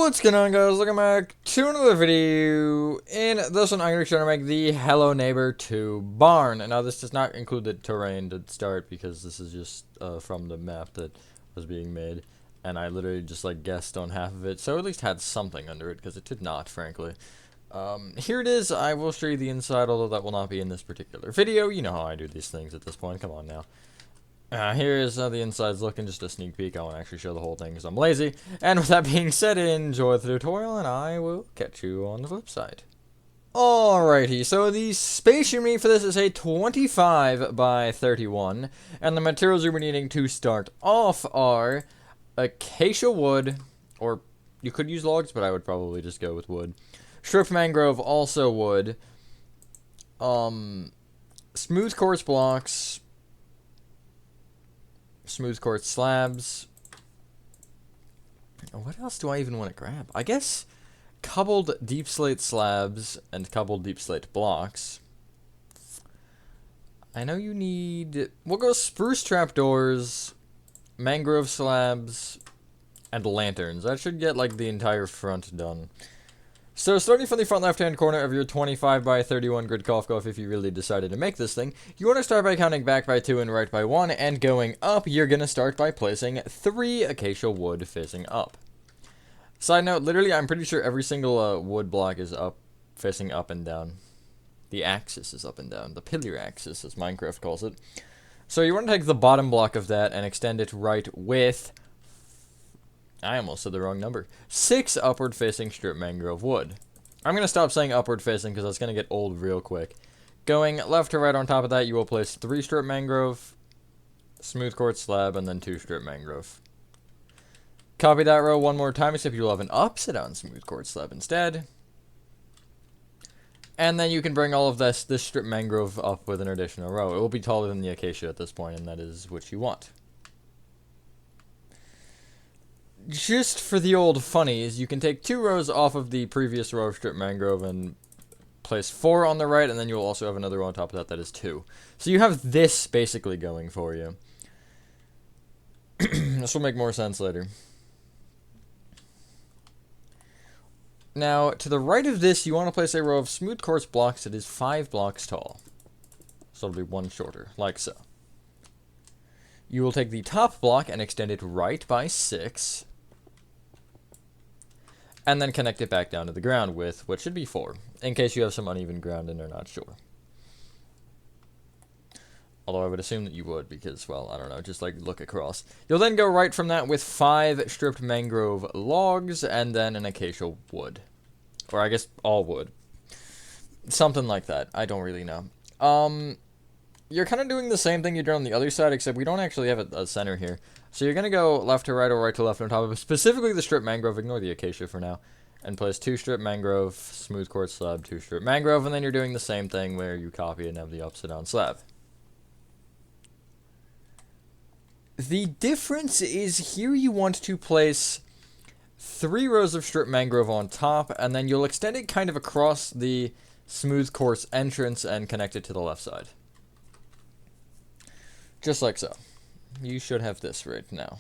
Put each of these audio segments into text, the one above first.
What's going on, guys? Welcome back to another video. In this one, I'm going to try to make the Hello Neighbor 2 barn. And now this does not include the terrain to start because this is just from the map that was being made. And I literally just guessed on half of it, so at least had something under it because it did not, frankly. Here it is. I will show you the inside, although that will not be in this particular video. You know how I do these things at this point. Come on now. Here is how the inside's looking, just a sneak peek. I won't actually show the whole thing because I'm lazy. And with that being said, enjoy the tutorial, and I will catch you on the flip side. Alrighty, so the space you need for this is a 25 by 31, and the materials you'll be needing to start off are acacia wood, or you could use logs, but I would probably just go with wood. Stripped mangrove, also wood. Smooth quartz blocks. Smooth quartz slabs. What else do I even want to grab? I guess cobbled deep slate slabs and cobbled deep slate blocks. I know you need... We'll go spruce trapdoors, mangrove slabs, and lanterns. That should get, the entire front done. So, starting from the front left-hand corner of your 25 by 31 grid golf, if you really decided to make this thing, you want to start by counting back by 2 and right by 1, and going up, you're going to start by placing 3 acacia wood facing up. Side note, literally, I'm pretty sure every single wood block is up, facing up and down. The axis is up and down. The pillar axis, as Minecraft calls it. So, you want to take the bottom block of that and extend it right with... I almost said the wrong number. 6 upward-facing strip mangrove wood. I'm going to stop saying upward-facing because that's going to get old real quick. Going left to right on top of that, you will place 3 strip mangrove, smooth quartz slab, and then 2 strip mangrove. Copy that row one more time, except you'll have an upside-down smooth quartz slab instead. And then you can bring all of this strip mangrove up with an additional row. It will be taller than the acacia at this point, and that is what you want. Just for the old funnies, you can take 2 rows off of the previous row of strip mangrove and place 4 on the right, and then you'll also have another row on top of that that is 2. So you have this basically going for you. This will make more sense later. Now, to the right of this, you want to place a row of smooth quartz blocks that is 5 blocks tall. So it'll be 1 shorter, like so. You will take the top block and extend it right by 6. And then connect it back down to the ground with what should be 4, in case you have some uneven ground and are not sure. Although I would assume that you would, because, well, I don't know, just look across. You'll then go right from that with 5 stripped mangrove logs, and then an acacia wood. Or I guess all wood. Something like that. I don't really know. You're kind of doing the same thing you did on the other side, except we don't actually have a center here. So you're going to go left to right or right to left on top of it, specifically the strip mangrove. Ignore the acacia for now. And place 2 strip mangrove, smooth quartz slab, 2 strip mangrove, and then you're doing the same thing where you copy and have the upside down slab. The difference is here you want to place 3 rows of strip mangrove on top, and then you'll extend it kind of across the smooth quartz entrance and connect it to the left side. Just like so. You should have this right now.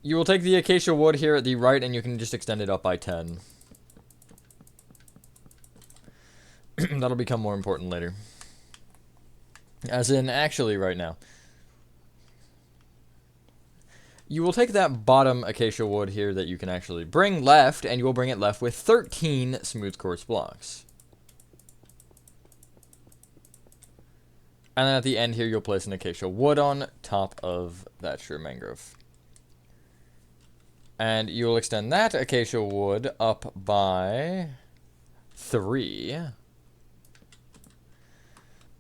You will take the acacia wood here at the right, and you can just extend it up by 10. That'll become more important later. As in, actually, right now. You will take that bottom acacia wood here that you can actually bring left, and you will bring it left with 13 smooth quartz blocks. And then at the end here, you'll place an acacia wood on top of that strip mangrove. And you will extend that acacia wood up by 3.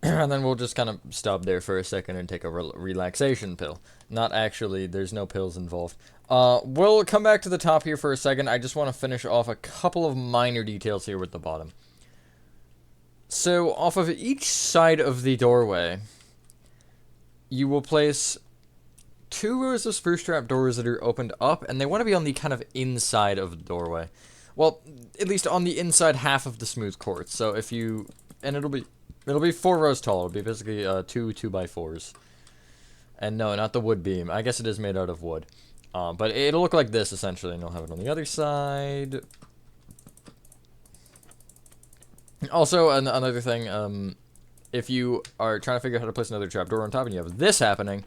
And then we'll just kind of stop there for a second and take a relaxation pill. Not actually, there's no pills involved. We'll come back to the top here for a second. I just want to finish off a couple of minor details here with the bottom. So, off of each side of the doorway, you will place 2 rows of spruce trap doors that are opened up, and they want to be on the kind of inside of the doorway. Well, at least on the inside half of the smooth quartz. So if you... And it'll be 4 rows tall. It'll be basically 2 2x4s. And no, not the wood beam. I guess it is made out of wood. But it'll look like this, essentially, and you'll have it on the other side. Also, another thing, if you are trying to figure out how to place another trapdoor on top and you have this happening,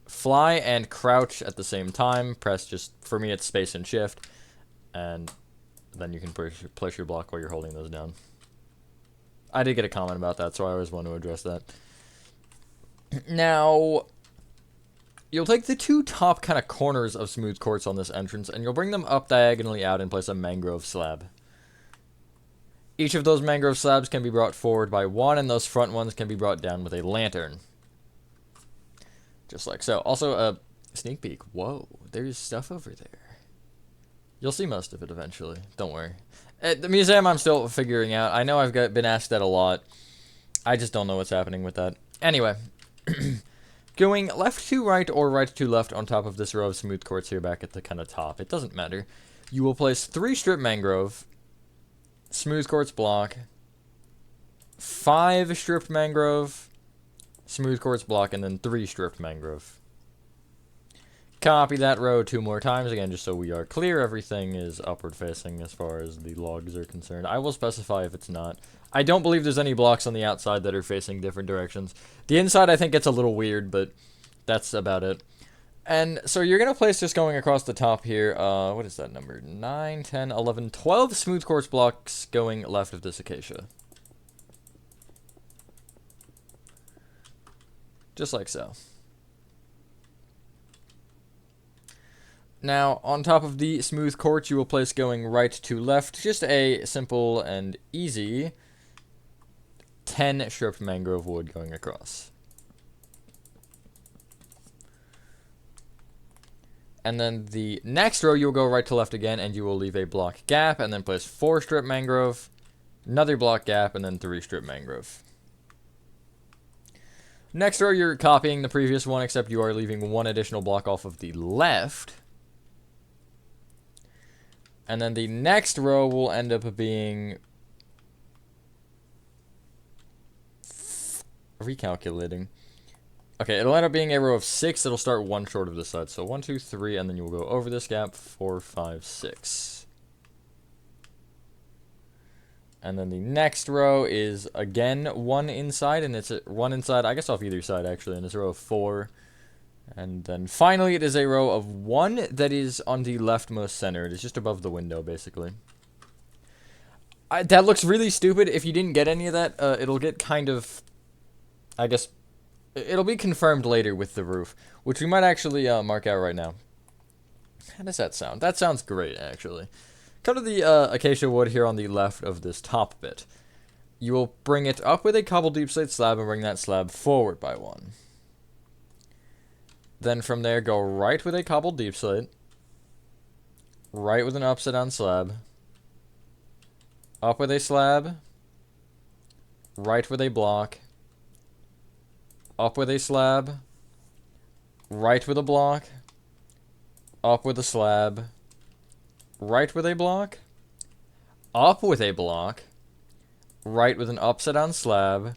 fly and crouch at the same time. Press just, for me, it's space and shift. And then you can place your block while you're holding those down. I did get a comment about that, so I always want to address that. Now, you'll take the two top kind of corners of smooth quartz on this entrance, and you'll bring them up diagonally out and place a mangrove slab. Each of those mangrove slabs can be brought forward by one, and those front ones can be brought down with a lantern. Just like so. Also, a sneak peek. Whoa, there's stuff over there. You'll see most of it eventually. Don't worry. At the museum, I'm still figuring out. I know I've been asked that a lot. I just don't know what's happening with that. Anyway. Going left to right or right to left on top of this row of smooth quartz here back at the kind of top. It doesn't matter. You will place 3 strip mangrove, smooth quartz block, 5 stripped mangrove, smooth quartz block, and then 3 stripped mangrove. Copy that row 2 more times, again, just so we are clear. Everything is upward facing as far as the logs are concerned. I will specify if it's not. I don't believe there's any blocks on the outside that are facing different directions. The inside, I think, gets a little weird, but that's about it. And so you're going to place this going across the top here. What is that number? 9, 10, 11, 12 smooth quartz blocks going left of this acacia. Just like so. Now, on top of the smooth quartz, you will place going right to left, just a simple and easy 10 stripped mangrove wood going across. And then the next row, you'll go right to left again, and you will leave a block gap, and then place 4 stripped mangrove, another block gap, and then 3 stripped mangrove. Next row, you're copying the previous one, except you are leaving 1 additional block off of the left. And then the next row will end up being... recalculating. Okay, it'll end up being a row of 6. It'll start 1 short of this side. So 1, 2, 3, and then you'll go over this gap, 4, 5, 6. And then the next row is, again, 1 inside, and it's 1 inside, I guess off either side, actually, and it's a row of 4. And then finally, it is a row of 1 that is on the leftmost center. It is just above the window, basically. That looks really stupid. If you didn't get any of that, it'll get kind of, I guess, it'll be confirmed later with the roof, which we might actually mark out right now. How does that sound? That sounds great, actually. Come to the acacia wood here on the left of this top bit. You will bring it up with a cobbled deep slate slab and bring that slab forward by 1. Then from there, go right with a cobbled deep slate, right with an upside down slab, up with a slab, right with a block, up with a slab, right with a block, up with a slab, right with a block, up with a block, right with an upside down slab,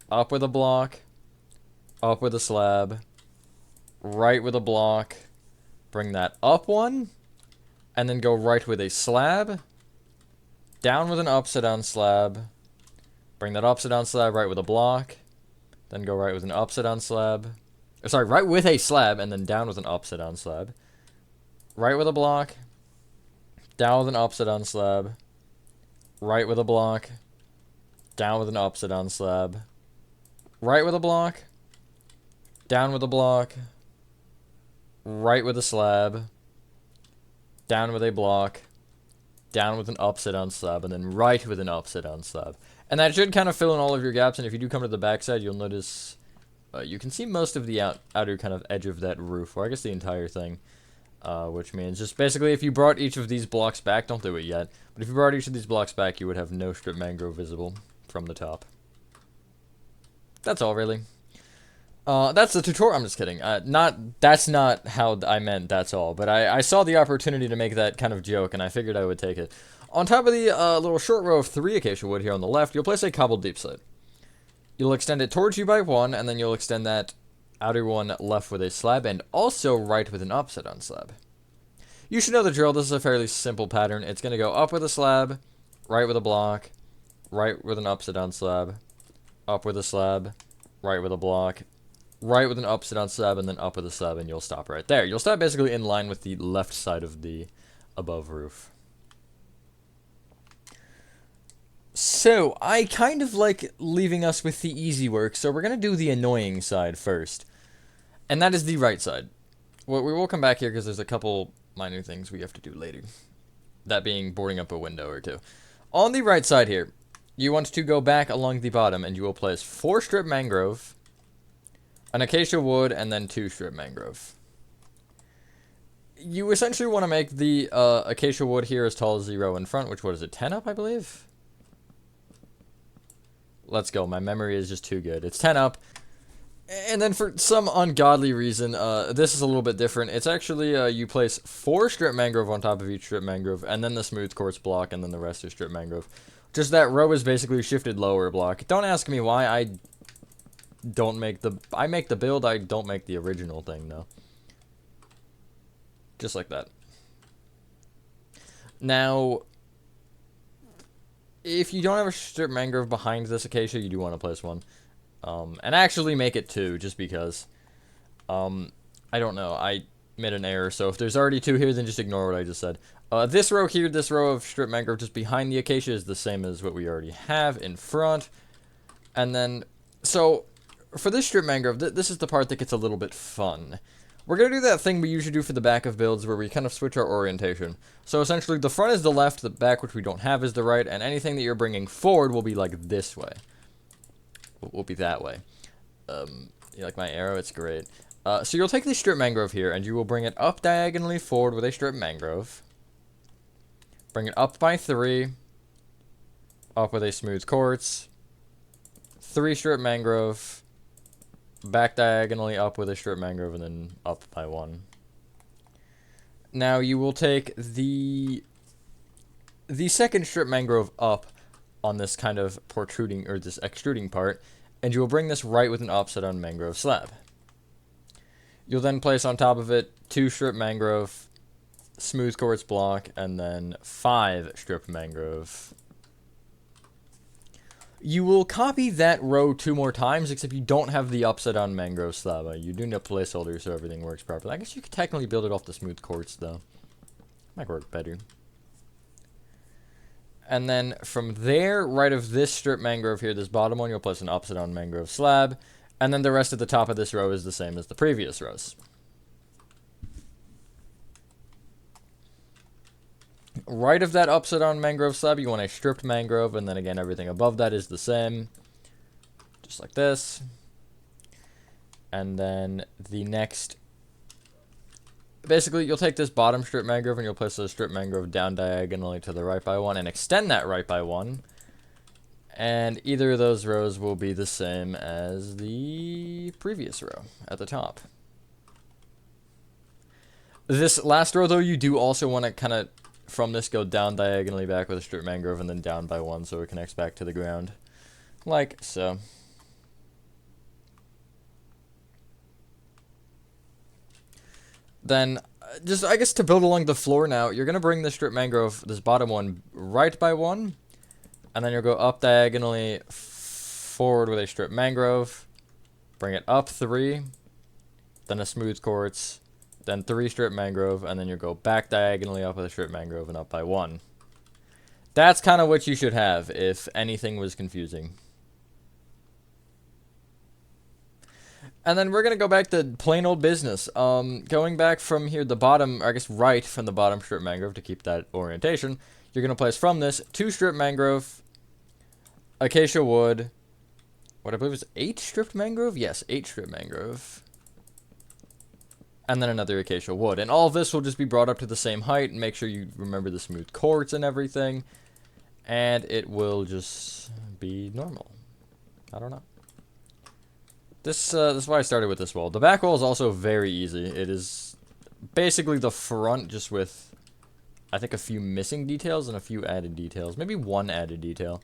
up with a block, up with a slab, right with a block, bring that up 1, and then go right with a slab, down with an upside down slab, bring that upside down slab right with a block, then go right with an upside down slab, sorry, right with a slab, and then down with an upside down slab, right with a block, down with an upside down slab, right with a block, down with an upside down slab, right with a block, down with a block, right with a slab, down with a block, down with an upside down slab, and then right with an upside down slab. And that should kind of fill in all of your gaps, and if you do come to the backside, you'll notice you can see most of the outer kind of edge of that roof, or I guess the entire thing, which means just basically if you brought each of these blocks back, don't do it yet, but if you brought each of these blocks back, you would have no strip mangrove visible from the top. That's all, really. That's the tutorial. I'm just kidding. That's not how I meant that's all. But I saw the opportunity to make that kind of joke, and I figured I would take it. On top of the little short row of 3 acacia wood here on the left, you'll place a cobbled deep slate. You'll extend it towards you by 1, and then you'll extend that outer one left with a slab, and also right with an upside down slab. You should know the drill. This is a fairly simple pattern. It's going to go up with a slab, right with a block, right with an upside down slab, up with a slab, right with a block, right with an upside down slab, and then up with a slab, and you'll stop right there. You'll stop basically in line with the left side of the above roof. So, I kind of like leaving us with the easy work, so we're going to do the annoying side first. And that is the right side. Well, we will come back here because there's a couple minor things we have to do later. That being boarding up a window or two. On the right side here, you want to go back along the bottom, and you will place 4 strip mangrove, an acacia wood, and then 2 strip mangrove. You essentially want to make the acacia wood here as tall as the row in front, which, what is it, 10 up, I believe? Let's go. My memory is just too good. It's 10 up. And then for some ungodly reason, this is a little bit different. It's actually, you place 4 strip mangrove on top of each strip mangrove, and then the smooth quartz block, and then the rest is strip mangrove. Just that row is basically shifted lower block. Don't ask me why. I make the build, I don't make the original thing, though. Just like that. Now, if you don't have a strip mangrove behind this acacia, you do want to place one. And actually make it 2, just because. I don't know, I made an error, so if there's already 2 here, then just ignore what I just said. This row here, this row of strip mangrove just behind the acacia is the same as what we already have in front. And then, so, for this strip mangrove, this is the part that gets a little bit fun. We're going to do that thing we usually do for the back of builds where we kind of switch our orientation. So essentially, the front is the left, the back, which we don't have, is the right, and anything that you're bringing forward will be like this way. Will be that way. You like my arrow? It's great. So you'll take the strip mangrove here, and you will bring it up diagonally forward with a strip mangrove. Bring it up by 3. Up with a smooth quartz. 3 strip mangrove. Back diagonally up with a strip mangrove, and then up by 1. Now you will take the second strip mangrove up on this kind of protruding, or this extruding part, and you will bring this right with an upside down mangrove slab. You'll then place on top of it 2 strip mangrove, smooth quartz block, and then 5 strip mangrove. You will copy that row 2 more times, except you don't have the upside down mangrove slab. You do need a placeholder so everything works properly. I guess you could technically build it off the smooth quartz, though. Might work better. And then from there, right of this strip mangrove here, this bottom one, you'll place an upside down mangrove slab. And then the rest of the top of this row is the same as the previous rows. Right of that upside down mangrove slab, you want a stripped mangrove, and then again, everything above that is the same. Just like this. And then the next, basically, you'll take this bottom strip mangrove and you'll place the strip mangrove down diagonally to the right by 1 and extend that right by 1. And either of those rows will be the same as the previous row at the top. This last row, though, you do also want to kind of, from this, go down diagonally back with a strip mangrove and then down by 1 so it connects back to the ground. Like so. Then, just, I guess, to build along the floor now, you're going to bring the strip mangrove, this bottom one, right by 1. And then you'll go up diagonally forward with a strip mangrove. Bring it up 3. Then a smooth quartz. Then 3 strip mangrove. And then you'll go back diagonally up with a strip mangrove and up by 1. That's kind of what you should have if anything was confusing. And then we're going to go back to plain old business. Going back from here, the bottom, I guess right from the bottom strip mangrove to keep that orientation, you're going to place from this 2 strip mangrove, acacia wood, what I believe is 8 stripped mangrove? Yes, 8 strip mangrove. And then another acacia wood. And all of this will just be brought up to the same height, and make sure you remember the smooth quartz and everything. And it will just be normal. I don't know. This is why I started with this wall. The back wall is also very easy. It is basically the front, just with, I think, a few missing details and a few added details. Maybe 1 added detail.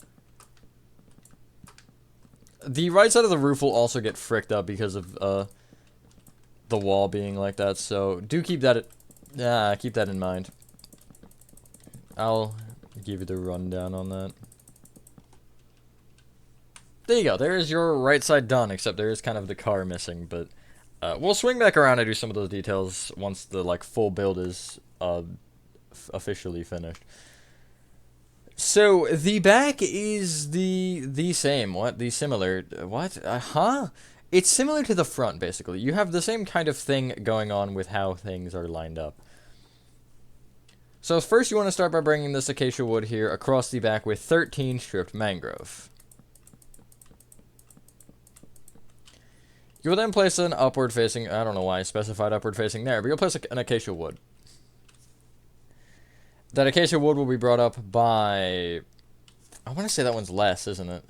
The right side of the roof will also get fricked up because of the wall being like that, so do keep that in mind. I'll give you the rundown on that. There you go. There's your right side done, except there is kind of the car missing, but we'll swing back around and do some of those details once the like full build is officially finished. So the back is the same. What? The similar. What? Huh? It's similar to the front, basically. You have the same kind of thing going on with how things are lined up. So first you want to start by bringing this acacia wood here across the back with 13 stripped mangrove. You will then place an upward facing, I don't know why I specified upward facing there, but you'll place an acacia wood. That acacia wood will be brought up by, I want to say that one's less, isn't it?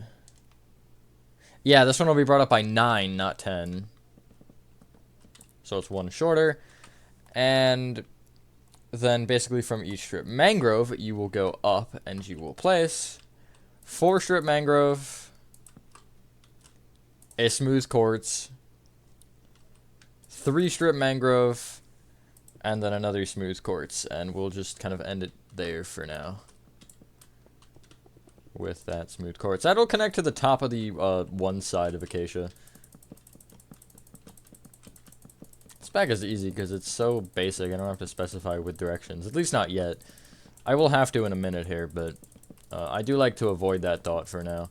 Yeah, this one will be brought up by 9, not 10. So it's one shorter. And then basically from each strip mangrove, you will go up and you will place 4 strip mangrove, a smooth quartz, 3 strip mangrove, and then another smooth quartz, and we'll just kind of end it there for now with that smooth quartz. That'll connect to the top of the one side of acacia. This back is easy because it's so basic. I don't have to specify with directions, at least not yet. I will have to in a minute here, but I do like to avoid that thought for now.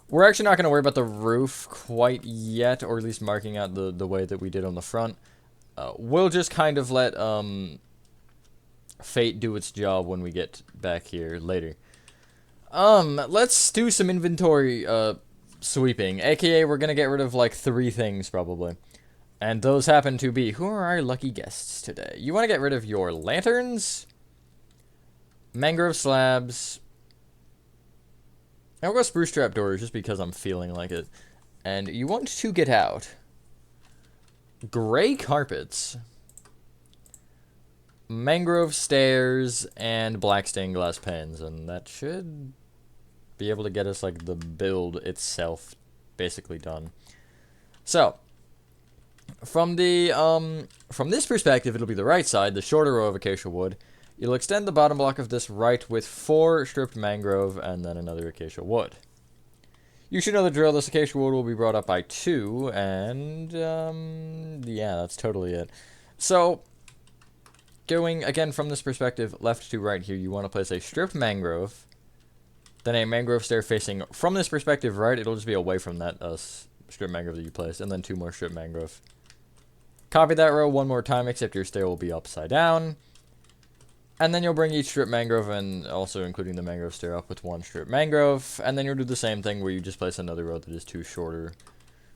We're actually not going to worry about the roof quite yet, or at least marking out the way that we did on the front. We'll just kind of let fate do its job when we get back here later. Let's do some inventory sweeping, aka we're going to get rid of like 3 things probably. And those happen to be, who are our lucky guests today? You want to get rid of your lanterns, mangrove slabs, I'll go spruce trapdoors just because I'm feeling like it. And you want to get out gray carpets, mangrove stairs, and black stained glass panes. And that should be able to get us like the build itself basically done. So from the from this perspective, it'll be the right side, the shorter row of acacia wood. You'll extend the bottom block of this right with 4 stripped mangrove and then another acacia wood. You should know the drill. This acacia wood will be brought up by 2, and yeah, that's totally it. So going again from this perspective, left to right here, you want to place a stripped mangrove, then a mangrove stair facing from this perspective right. It'll just be away from that stripped mangrove that you placed, and then 2 more stripped mangrove. Copy that row 1 more time, except your stair will be upside down. And then you'll bring each strip mangrove, and also including the mangrove stair, up with 1 strip mangrove. And then you'll do the same thing where you just place another row that is 2 shorter.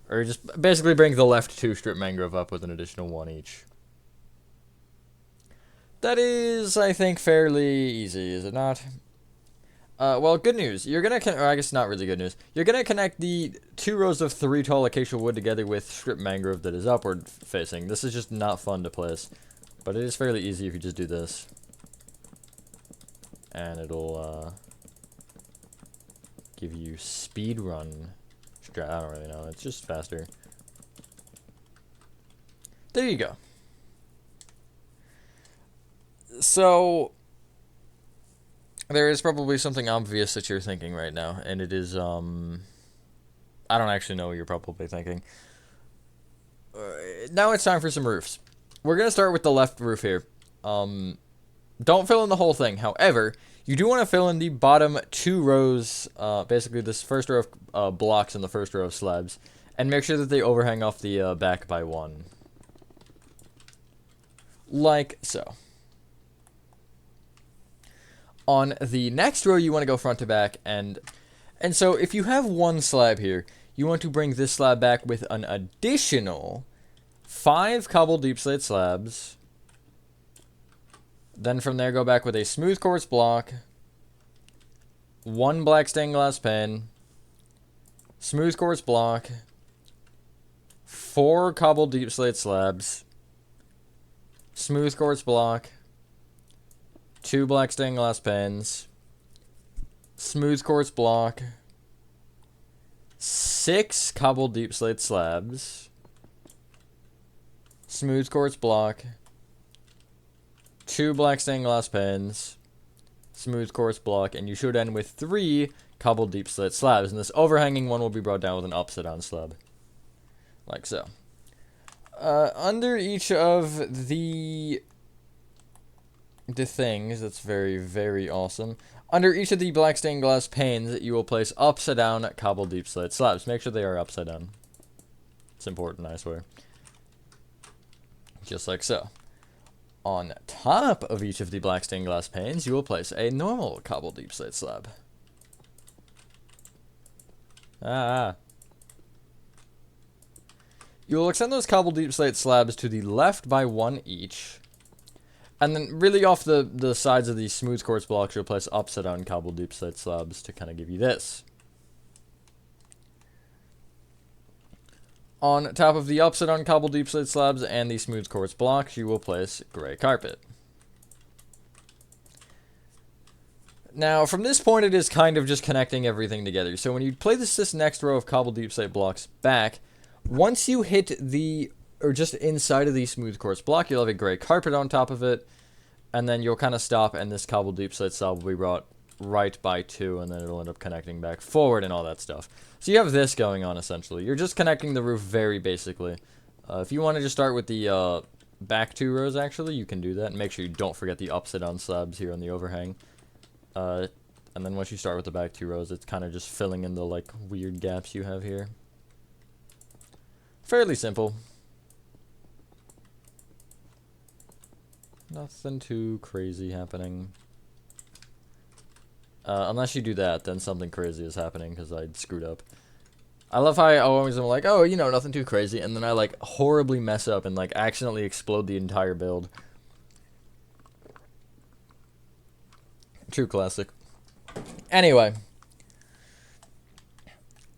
Or just basically bring the left 2 strip mangrove up with an additional 1 each. That is, I think, fairly easy, is it not? Well, good news. You're going to, or I guess not really good news. You're going to connect the 2 rows of 3 tall acacia wood together with strip mangrove that is upward facing. This is just not fun to place. But it is fairly easy if you just do this. And it'll give you speed run. I don't really know. It's just faster. There you go. So there is probably something obvious that you're thinking right now, and it is I don't actually know what you're probably thinking. Now it's time for some roofs. We're gonna start with the left roof here. Don't fill in the whole thing. However, you do want to fill in the bottom 2 rows, basically this first row of blocks and the first row of slabs, and make sure that they overhang off the back by 1. Like so. On the next row, you want to go front to back, and so if you have 1 slab here, you want to bring this slab back with an additional 5 cobbled deep slate slabs. Then from there, go back with a smooth quartz block, 1 black stained glass pane, smooth quartz block, 4 cobbled deep slate slabs, smooth quartz block, 2 black stained glass panes, smooth quartz block, 6 cobbled deep slate slabs, smooth quartz block, 2 black stained glass panes, smooth quartz block, and you should end with 3 cobbled deep slate slabs. And this overhanging one will be brought down with an upside down slab. Like so. Under each of the things, that's very, very awesome. Under each of the black stained glass panes, you will place upside down cobbled deep slate slabs. Make sure they are upside down. It's important, I swear. Just like so. On top of each of the black stained glass panes, you will place a normal cobbled deep slate slab. You will extend those cobbled deep slate slabs to the left by 1 each. And then really off the sides of these smooth quartz blocks, you'll place upside down cobbled deep slate slabs to kind of give you this. On top of the upside down cobbled deep slate slabs and the smooth quartz blocks, you will place gray carpet. Now, from this point, it is kind of just connecting everything together. So when you play this next row of cobbled deep slate blocks back, once you hit the, or just inside of the smooth quartz block, you'll have a gray carpet on top of it, and then you'll kind of stop, and this cobbled deep slate slab will be brought right by 2, and then it'll end up connecting back forward and all that stuff. So you have this going on, essentially. You're just connecting the roof very basically. If you want to just start with the back 2 rows, actually, you can do that, and make sure you don't forget the upside down slabs here on the overhang. And then once you start with the back 2 rows, it's kind of just filling in the, like, weird gaps you have here. Fairly simple. Nothing too crazy happening. Unless you do that, then something crazy is happening, because I screwed up. I love how I always am like, oh, you know, nothing too crazy, and then I, like, horribly mess up and, like, accidentally explode the entire build. True classic. Anyway.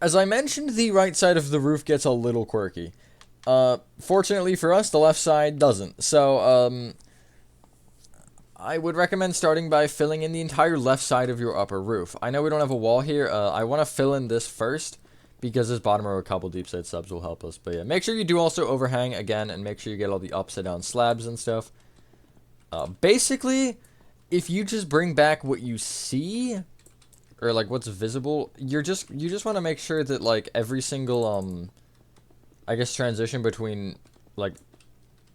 As I mentioned, the right side of the roof gets a little quirky. Fortunately for us, the left side doesn't. So, I would recommend starting by filling in the entire left side of your upper roof. I know we don't have a wall here. I want to fill in this first, because this bottom row of cobbled deep slate slabs will help us. But yeah, make sure you do also overhang again, and make sure you get all the upside down slabs and stuff. Basically, if you just bring back what you see, or like what's visible, you just want to make sure that like every single I guess transition between like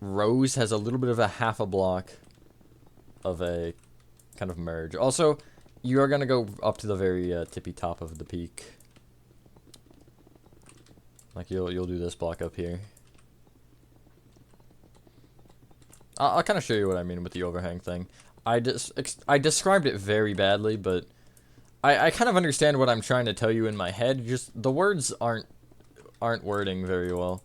rows has a little bit of a half a block of a kind of merge. Also, you are gonna go up to the very tippy top of the peak. Like you'll do this block up here. I'll kind of show you what I mean with the overhang thing. I described it very badly, but I kind of understand what I'm trying to tell you in my head. Just the words aren't wording very well.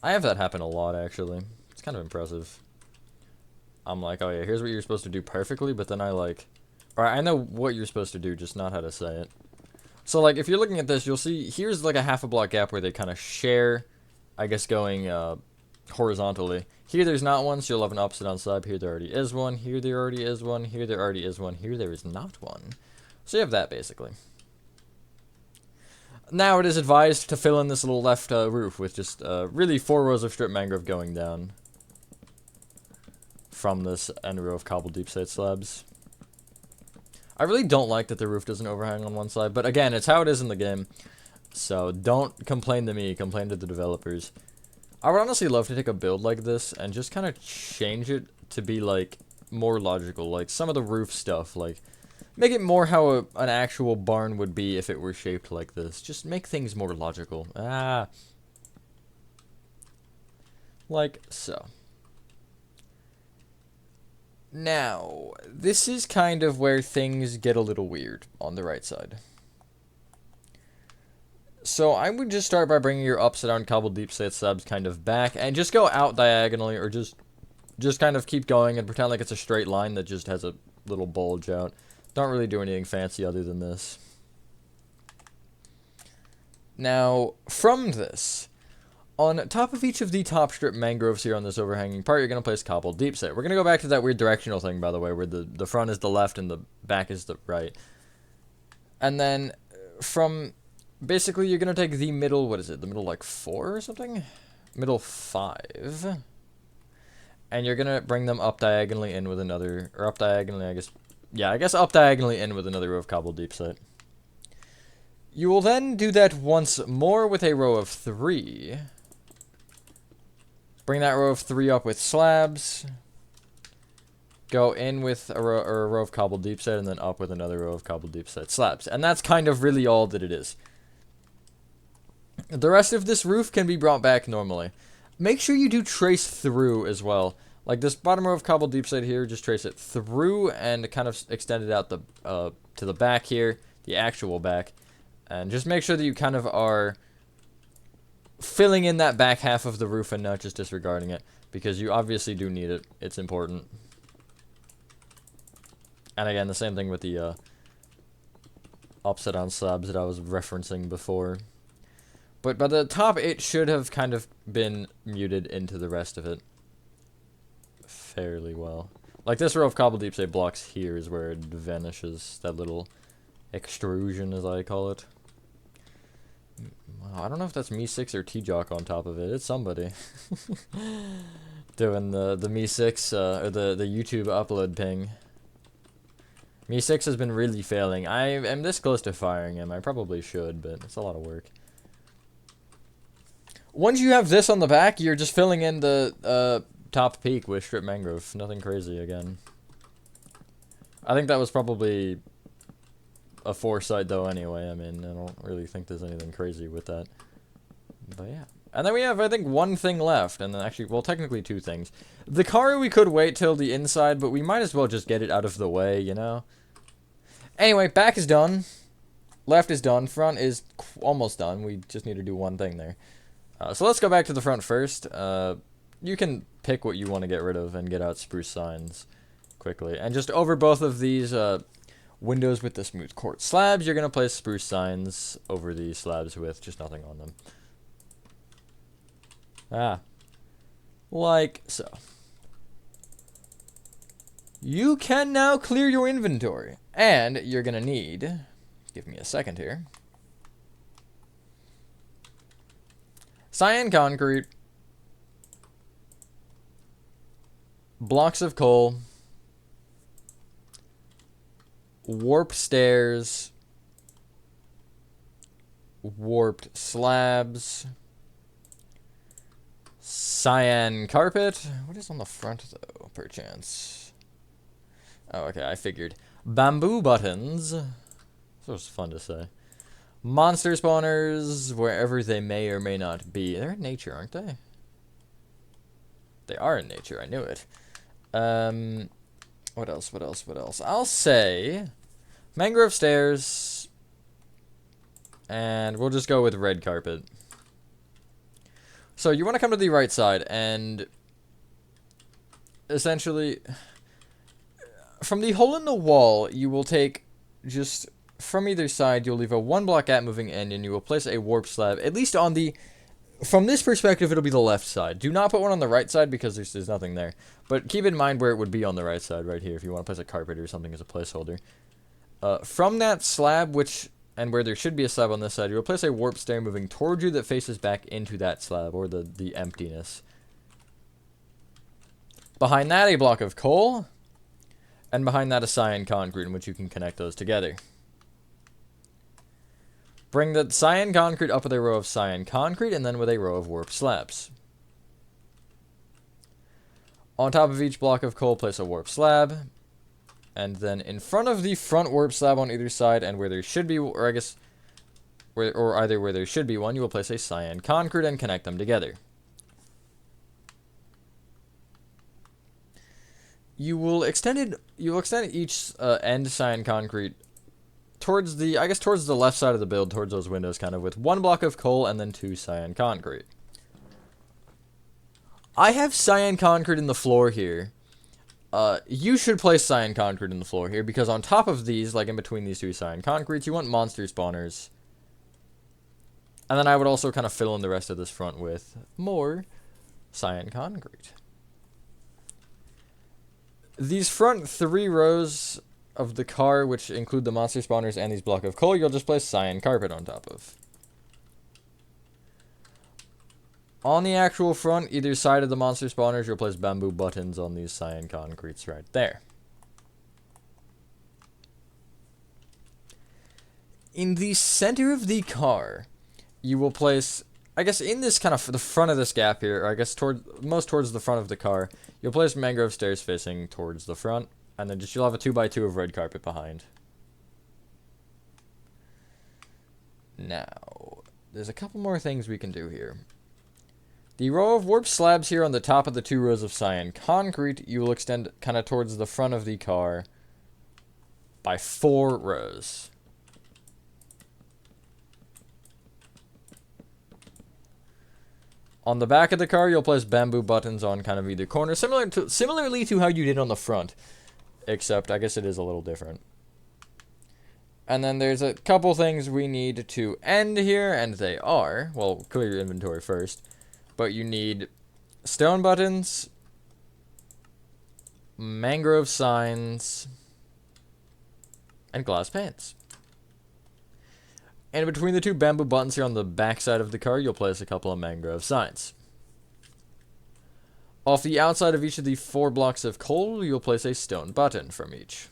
I have that happen a lot, actually. It's kind of impressive. I'm like, oh yeah, here's what you're supposed to do perfectly, but then I know what you're supposed to do, just not how to say it. So like, if you're looking at this, you'll see here's like a half a block gap where they kind of share, I guess, going horizontally. Here there's not one, so you'll have an upside down slab. Here there already is one. Here there already is one. Here there already is one. Here there is not one. So you have that, basically. Now it is advised to fill in this little left roof with just really 4 rows of strip mangrove going down from this end row of cobbled deep slate slabs. I really don't like that the roof doesn't overhang on one side, but again, it's how it is in the game. So don't complain to me, complain to the developers. I would honestly love to take a build like this and just kind of change it to be like more logical. Like some of the roof stuff, like make it more how an actual barn would be if it were shaped like this. Just make things more logical. Like so. Now, this is kind of where things get a little weird on the right side. So I would just start by bringing your upside down cobbled deep slate slabs kind of back, and just go out diagonally, or just kind of keep going and pretend like it's a straight line that just has a little bulge out. Don't really do anything fancy other than this. Now, from this, on top of each of the top strip mangroves here on this overhanging part, you're going to place cobbled deep slate. We're going to go back to that weird directional thing, by the way, where the front is the left and the back is the right. And then from... basically, you're going to take the middle, what is it, the middle, like, 4 or something? middle 5. And you're gonna bring them up diagonally in with another, or up diagonally, I guess. Yeah, I guess up diagonally in with another row of cobbled deep set. You will then do that once more with a row of 3. Bring that row of 3 up with slabs. Go in with a row of cobbled deep set, and then up with another row of cobbled deep set slabs. And that's kind of really all that it is. The rest of this roof can be brought back normally. Make sure you do trace through as well. Like this bottom row of cobbled deep set here, just trace it through and kind of extend it out the to the back here, the actual back. And just make sure that you kind of are filling in that back half of the roof and not just disregarding it, because you obviously do need it. It's important. And again, the same thing with the upside down slabs that I was referencing before. But by the top, it should have kind of been muted into the rest of it fairly well. Like this row of cobbled deep set blocks here is where it vanishes. That little extrusion, as I call it. Wow, I don't know if that's Me6 or T-Jock on top of it. It's somebody. Doing the Me6, or the YouTube upload ping. Me6 has been really failing. I am this close to firing him. I probably should, but it's a lot of work. Once you have this on the back, you're just filling in the top peak with strip mangrove. Nothing crazy again. I think that was probably a foresight though anyway. I mean, I don't really think there's anything crazy with that. But yeah. And then we have, I think, one thing left. And then actually, well, technically 2 things. The car we could wait till the inside, but we might as well just get it out of the way, you know? Anyway, back is done. Left is done. Front is almost done. We just need to do one thing there. So let's go back to the front first. You can pick what you want to get rid of and get out spruce signs quickly. And just over both of these windows with the smooth quartz slabs, you're going to place spruce signs over these slabs with just nothing on them. Like so. You can now clear your inventory. And you're going to need, give me a second here, cyan concrete, blocks of coal, warp stairs, warped slabs, cyan carpet. What is on the front, though, perchance? Oh, okay, I figured. Bamboo buttons. This was fun to say. Monster spawners, wherever they may or may not be. They're in nature, aren't they? They are in nature, I knew it. What else? I'll say mangrove stairs. And we'll just go with red carpet. So you want to come to the right side and essentially from the hole in the wall, you will take just from either side, you'll leave a 1-block gap moving in, and you will place a warp slab, at least on the, from this perspective, it'll be the left side. Do not put one on the right side because there's nothing there. But keep in mind where it would be on the right side right here if you want to place a carpet or something as a placeholder. From that slab, and where there should be a slab on this side, you will place a warp stair moving towards you that faces back into that slab, or the emptiness. Behind that, a block of coal. And behind that, a cyan concrete in which you can connect those together. Bring the cyan concrete up with a row of cyan concrete, and then with a row of warp slabs. On top of each block of coal, place a warp slab. And then in front of the front warp slab on either side, and where there should be, or I guess, either where there should be one, you will place a cyan concrete and connect them together. You will extend each end cyan concrete towards the, towards the left side of the build, towards those windows, kind of, with 1 block of coal and then 2 cyan concrete. I have cyan concrete in the floor here. You should place cyan concrete in the floor here, because on top of these, like in between these 2 cyan concretes, you want monster spawners. And then I would also kind of fill in the rest of this front with more cyan concrete. These front 3 rows of the car, which include the monster spawners and these block of coal, you'll just place cyan carpet on top of. On the actual front, either side of the monster spawners, you'll place bamboo buttons on these cyan concretes right there. In the center of the car, you will place, I guess in this kind of, the front of this gap here, or I guess most towards the front of the car, you'll place mangrove stairs facing towards the front, and then you'll have a 2x2 of red carpet behind. Now, there's a couple more things we can do here. The row of warp slabs here on the top of the 2 rows of cyan concrete, you will extend kind of towards the front of the car by 4 rows. On the back of the car, you'll place bamboo buttons on kind of either corner, similarly to how you did on the front, except I guess it is a little different. And then there's a couple things we need to end here, and they are, well, clear your inventory first. But you need stone buttons, mangrove signs, and glass panes. And between the 2 bamboo buttons here on the back side of the car, you'll place a couple of mangrove signs. Off the outside of each of the 4 blocks of coal, you'll place a stone button from each.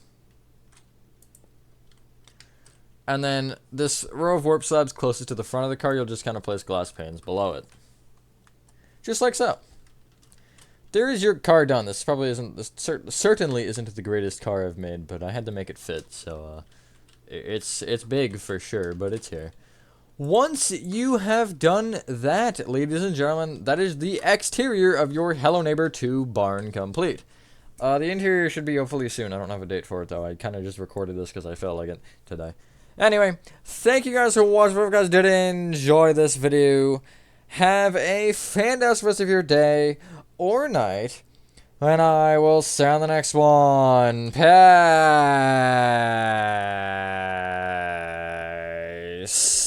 And then this row of warp slabs closest to the front of the car, you'll just kind of place glass panes below it. Just like so. There is your car done. This probably isn't, this certainly isn't the greatest car I've made, but I had to make it fit, so it's big for sure, but it's here. Once you have done that, ladies and gentlemen, that is the exterior of your Hello Neighbor 2 barn complete. The interior should be hopefully soon. I don't have a date for it, though. I kind of just recorded this because I felt like it today. Anyway, thank you guys for watching. If you guys did enjoy this video, have a fantastic rest of your day or night, and I will see you on the next one. Peace.